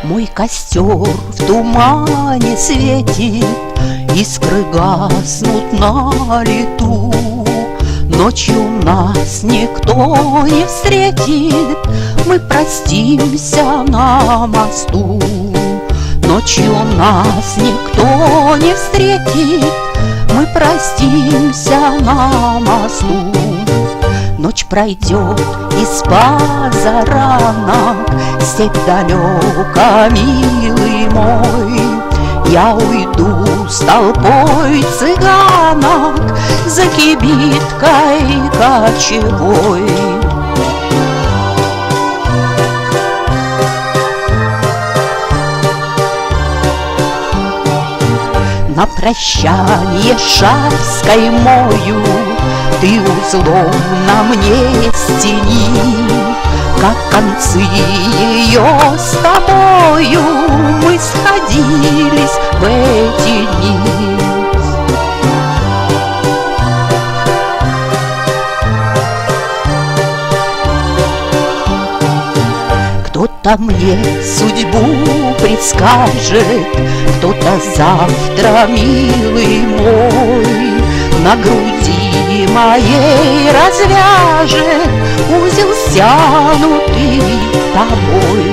Мой костер в тумане светит, искры гаснут на лету. Ночью нас никто не встретит, мы простимся на мосту. Ночью нас никто не встретит, мы простимся на мосту. Ночь пройдет из позаранок, степь далека, милый мой. Я уйду с толпой цыганок за кибиткой кочевой. На прощанье шаль скаймою ты узлом на мне стяни, как концы ее с тобою мы сходились в эти дни. Кто-то мне судьбу предскажет, кто-то завтра, милый мой, на груди моей развяжет узел, стянутый тобой.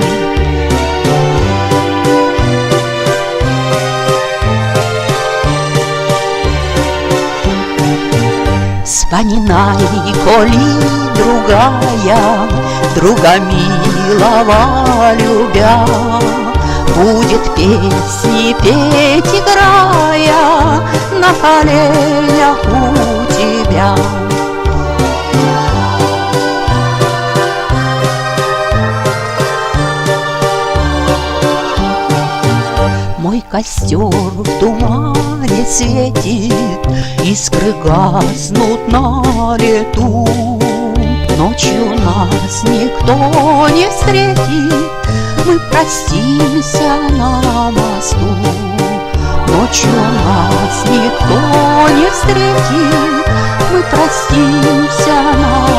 Вспоминай, коли другая, друга милого любя, будет песни петь, играя на коленях у тебя. Мой костер в тумане светит, искры гаснут на лету. Ночью нас никто не встретит, мы простимся на мосту. Ночью нас никто не встретит, мы простимся на